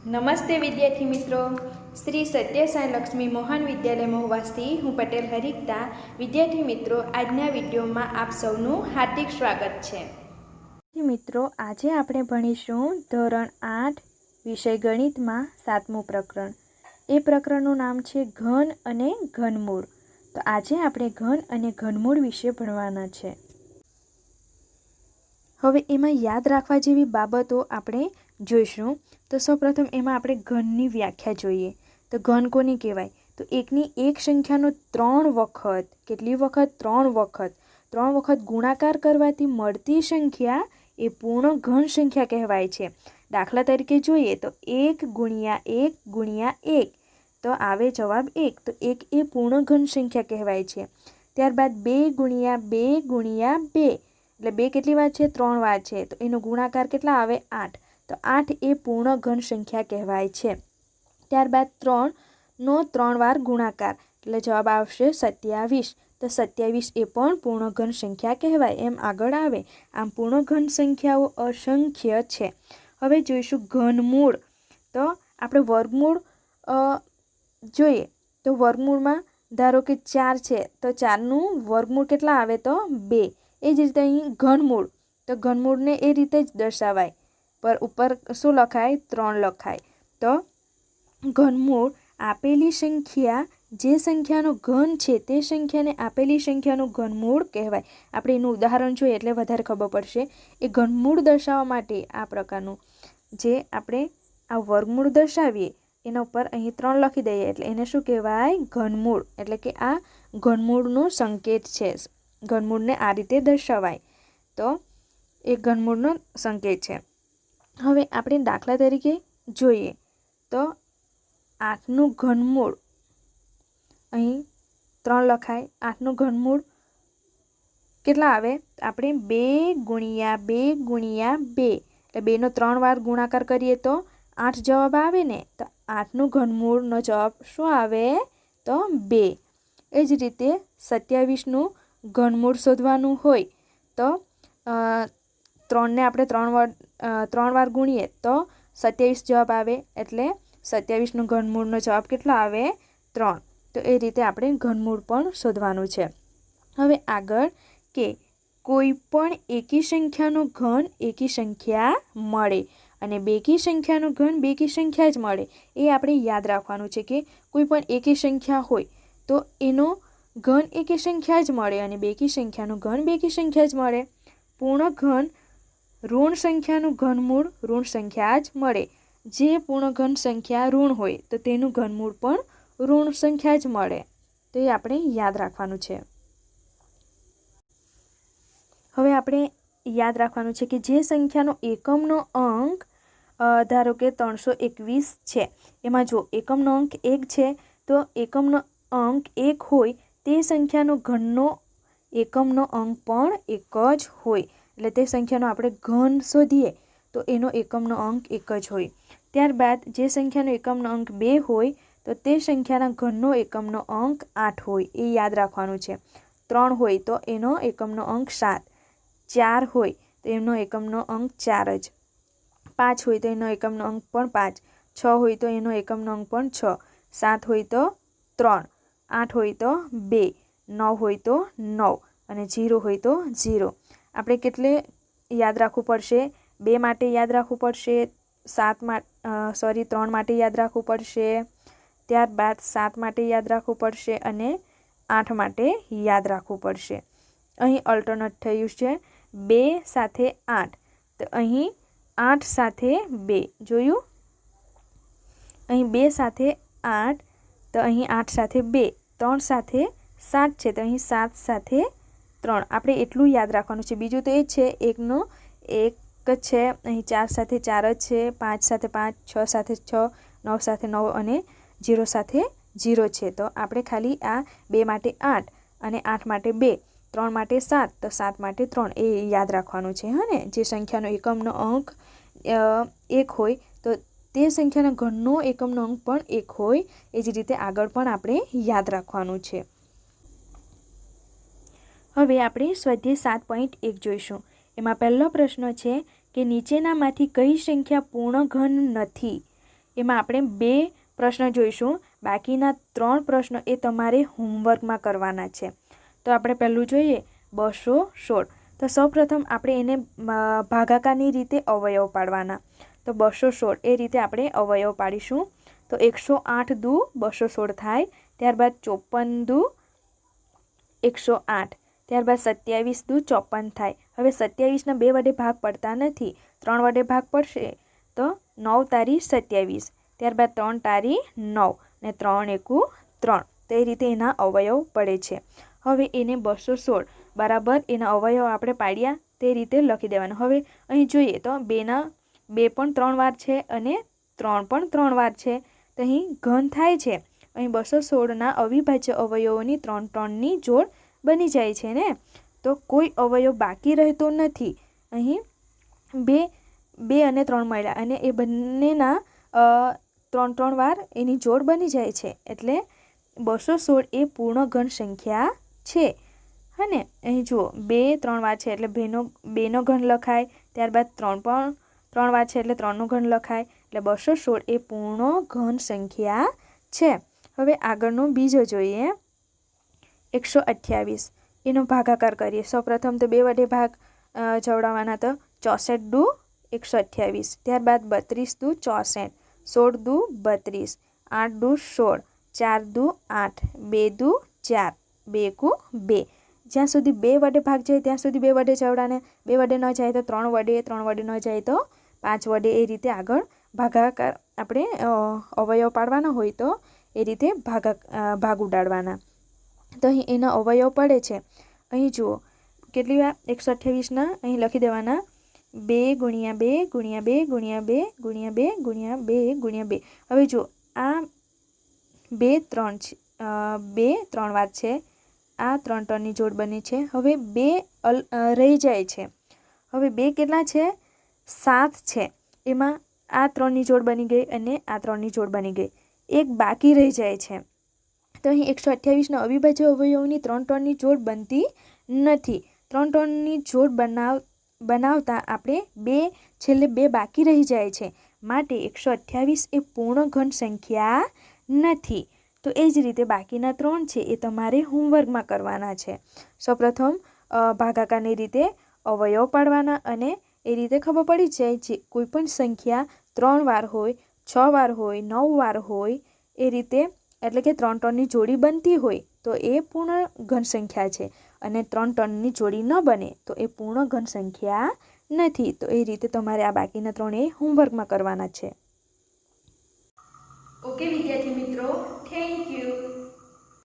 નમસ્તે વિદ્યાર્થી મિત્રો, શ્રી સત્યસાઈ લક્ષ્મી મોહન વિદ્યાલય મહુવાથી હું પટેલ હરિકતા. વિદ્યાર્થી મિત્રો, આજના વિડીયોમાં આપ સૌનું હાર્દિક સ્વાગત છે. મિત્રો, આજે આપણે ભણીશું ધોરણ 8 વિષય ગણિતમાં 7મું પ્રકરણ. એ પ્રકરણનું નામ છે ઘન અને ઘનમૂળ. તો આજે આપણે ઘન અને ઘનમૂળ વિશે ભણવાના છે. હવે એમાં યાદ રાખવા જેવી બાબતો આપણે જોઈશું. તો સૌપ્રથમ એમાં આપણે ઘનની વ્યાખ્યા જોઈએ. તો ઘન કોને કહેવાય? તો એકની એક સંખ્યાનો 3 વખત, કેટલી વખત? 3 વખત, 3 વખત ગુણાકાર કરવાથી મળતી સંખ્યા એ પૂર્ણ ઘન સંખ્યા કહેવાય છે. દાખલા તરીકે જોઈએ તો 1 ગુણ્યા 1 ગુણ્યા 1 તો આવે જવાબ 1. તો 1 એ પૂર્ણ ઘન સંખ્યા કહેવાય છે. ત્યારબાદ 2 ગુણ્યા 2 ગુણ્યા 2, એટલે 2 કેટલી વાર છે? 3 વાર છે. તો એનો ગુણાકાર કેટલા આવે? 8. તો 8 એ પૂર્ણ ઘન સંખ્યા કહેવાય છે. ત્યારબાદ 3નો 3 વાર ગુણાકાર, એટલે જવાબ આવશે 27. તો 27 એ પણ પૂર્ણ ઘન સંખ્યા કહેવાય. એમ આગળ આવે. આમ પૂર્ણ ઘન સંખ્યાઓ અસંખ્ય છે. હવે જોઈશું ઘનમૂળ. તો આપણે વર્ગમૂળ જોઈએ તો વર્ગમૂળમાં ધારો કે 4 છે તો 4નું વર્ગમૂળ કેટલા આવે? તો 2. એ જ રીતે અહીં ઘનમૂળ, તો ઘનમૂળને એ રીતે જ દર્શાવાય, પર ઉપર શું લખાય? 3 લખાય. તો ઘનમૂળ આપેલી સંખ્યા, જે સંખ્યાનો ઘન છે તે સંખ્યાને આપેલી સંખ્યાનું ઘનમૂળ કહેવાય. આપણે એનું ઉદાહરણ જોઈએ એટલે વધારે ખબર પડશે. એ ઘનમૂળ દર્શાવવા માટે આ પ્રકારનું, જે આપણે આ વર્ગમૂળ દર્શાવીએ એના ઉપર અહીં 3 લખી દઈએ એટલે એને શું કહેવાય? ઘનમૂળ. એટલે કે આ ઘનમૂળનો સંકેત છે. ઘનમૂળને આ રીતે દર્શાવાય તો એ ઘનમૂળનો સંકેત છે. હવે આપણે દાખલા તરીકે જોઈએ તો 8નું ઘનમૂળ, અહીં 3 લખાય. 8નું ઘનમૂળ કેટલા આવે? આપણે 2 ગુણ્યા 2 ગુણ્યા 2, એટલે 2નો 3 વાર ગુણાકાર કરીએ તો 8 જવાબ આવે ને. તો 8નું ઘનમૂળનો જવાબ શું આવે? તો 2. એ જ રીતે 27નું ઘનમૂળ શોધવાનું હોય તો 3ને આપણે 3 વાર ગુણીએ તો 27 જવાબ આવે. એટલે 27નું ઘનમૂળનો જવાબ કેટલો આવે? 3. તો એ રીતે આપણે ઘનમૂળ પણ શોધવાનું છે. હવે આગળ કે કોઈ પણ એકી સંખ્યાનો ઘન એકી સંખ્યા મળે અને બેકી સંખ્યાનો ઘન બેકી સંખ્યા જ મળે. એ આપણે યાદ રાખવાનું છે કે કોઈ પણ એકી સંખ્યા હોય તો એનો ઘન એકી સંખ્યા જ મળે અને બેકી સંખ્યાનું ઘન બેકી સંખ્યા જ મળે. પૂર્ણ ઘન ઋણ સંખ્યાનું ઘનમૂળ ઋણ સંખ્યા જ મળે. જે પૂર્ણ ઘન સંખ્યા ઋણ હોય તો તેનું ઘનમૂળ પણ ઋણ સંખ્યા જ મળે. તો એ આપણે યાદ રાખવાનું છે. હવે આપણે યાદ રાખવાનું છે કે જે સંખ્યાનો એકમનો અંક ધારો કે 321 છે, એમાં જો એકમનો અંક 1 છે તો એકમનો અંક 1 હોય તે સંખ્યાનો ઘનનો એકમનો અંક પણ 1 જ હોય. એટલે તે સંખ્યાનો આપણે ઘન શોધીએ તો એનો એકમનો અંક 1 જ હોય. ત્યારબાદ જે સંખ્યાનો એકમનો અંક 2 હોય તો તે સંખ્યાના ઘનનો એકમનો અંક 8 હોય. એ યાદ રાખવાનું છે. 3 હોય તો એનો એકમનો અંક 7, 4 હોય તો એનો એકમનો અંક 4 જ, 5 હોય તો એનો એકમનો અંક પણ 5, 6 હોય તો એનો એકમનો અંક પણ 6, 7 હોય તો 3, 8 હોય તો 2, 9 હોય તો 9 અને 0 હોય તો 0. આપણે કેટલે યાદ રાખવું પડશે? 2 માટે યાદ રાખવું પડશે, 3 માટે યાદ રાખવું પડશે, ત્યારબાદ 7 માટે યાદ રાખવું પડશે અને 8 માટે યાદ રાખવું પડશે. અહીં અલ્ટરનેટ થયું છે 2 સાથે 8, તો અહીં 8 સાથે 2 જોયું. અહીં 2 સાથે 8 તો અહીં 8 સાથે 2, 3 સાથે 7 છે તો અહીં 7 સાથે 3. આપણે એટલું યાદ રાખવાનું છે. બીજું તો એ જ છે 1નો 1 છે, અહીં 4 સાથે 4 જ છે, 5 સાથે 5, 6 સાથે 6, 9 સાથે 9 અને 0 સાથે 0 છે. તો આપણે ખાલી આ 2 માટે 8 અને 8 માટે 2, 3 માટે 7 તો 7 માટે 3 એ યાદ રાખવાનું છે. હા ને, જે સંખ્યાનો એકમનો અંક 1 હોય તો તે સંખ્યાના ઘનનો એકમનો અંક પણ 1 હોય. એ જ રીતે આગળ પણ આપણે યાદ રાખવાનું છે. હવે આપણે સ્વાધ્યાય 7.1 જોઈશું. એમાં પહેલો પ્રશ્ન છે કે નીચેનામાંથી કઈ સંખ્યા પૂર્ણ ઘન નથી? એમાં આપણે 2 પ્રશ્ન જોઈશું, બાકીના 3 પ્રશ્નો એ તમારે હોમવર્કમાં કરવાના છે. તો આપણે પહેલું જોઈએ 216. તો સૌપ્રથમ આપણે એને ભાગાકારની રીતે અવયવ પાડવાના. તો 216 એ રીતે આપણે અવયવ પાડીશું. તો 108 દુ 216 થાય, ત્યારબાદ 54 દુ 108, ત્યારબાદ 27 દુ 54 થાય. હવે 27ના 2 વડે ભાગ પડતા નથી, 3 વડે ભાગ પડશે તો 9 તારી 27, ત્યારબાદ 3 તારી 9 ને 3 એકુ 3. તો એ રીતે એના અવયવ પડે છે. હવે એને 216 બરાબર એના અવયવ આપણે પાડ્યા તે રીતે લખી દેવાનું. હવે અહીં જોઈએ તો 2 પણ 3 વાર છે અને 3 પણ 3 વાર છે. તો અહીં ઘન થાય છે. અહીં 216ના અવિભાજ્ય અવયવોની 3-3ની જોડ બની જાય છે ને. તો કોઈ અવયવ બાકી રહેતો નથી. અહીં 2 અને 3 મળ્યા અને એ બંનેના 3-3 વાર એની જોડ બની જાય છે. એટલે 216 એ પૂર્ણ ઘન સંખ્યા છે. અને અહીં જુઓ 2 3 વાર છે એટલે 2નો ઘન લખાય, ત્યારબાદ 3 પણ 3 વાર છે એટલે 3નો ઘન લખાય. એટલે 216 એ પૂર્ણ ઘન સંખ્યા છે. હવે આગળનો બીજો જોઈએ 128. એનો ભાગાકાર કરીએ. સૌપ્રથમ તો 2 વડે ભાગ ચડાવવાના. તો 64 દુ 128, ત્યારબાદ 32 દુ 64, 16 દુ 32, 8 દુ 16, 4 દુ 8, 2 દુ 4, 2 એકુ 2. જ્યાં સુધી 2 વડે ભાગ જાય ત્યાં સુધી 2 વડે ચડાવવાને, 2 વડે ન જાય તો 3 વડે, 3 વડે ન જાય તો 5 વડે. એ રીતે આગળ ભાગાકાર આપણે અવયવ પાડવાના હોય તો એ રીતે ભાગ ઉડાડવાના. તો અહીં એના અવયવ પડે છે. અહીં જુઓ કેટલી વાર 128ના અહીં લખી દેવાના 2 ગુણ્યા 2 ગુણ્યા 2 ગુણ્યા 2 ગુણ્યા 2 ગુણ્યા 2 ગુણ્યા 2. હવે જુઓ આ 2 3 વાર છે, આ 3-3ની જોડ બની છે. હવે 2 રહી જાય છે. હવે 2 કેટલા છે? 7 છે. એમાં આ 3ની જોડ બની ગઈ અને આ 3ની જોડ બની ગઈ. એક બાકી રહી જાય છે. તો અહીં 128ના અવિભાજ્ય અવયવોની 3-3ની જોડ બનતી નથી. 3-3ની જોડ બનાવતા આપણે છેલ્લે 2 બાકી રહી જાય છે. માટે 128 એ પૂર્ણ ઘન સંખ્યા નથી. તો એ જ રીતે બાકીના 3 છે એ તમારે હોમવર્કમાં કરવાના છે. સૌપ્રથમ ભાગાકારની રીતે અવયવ પાડવાના અને એ રીતે ખબર પડી જાય છે કોઈ પણ સંખ્યા 3 વાર હોય, 6 વાર હોય, 9 વાર હોય એ રીતે, એટલે કે 3-3ની જોડી બનતી હોય તો એ પૂર્ણ ઘન સંખ્યા છે અને 3-3ની જોડી ન બને તો એ પૂર્ણ ઘન સંખ્યા નથી. તો એ રીતે તમારે આ બાકીના 3 એ હોમવર્કમાં કરવાના છે. ઓકે વિદ્યાર્થી મિત્રો, થેન્ક યુ.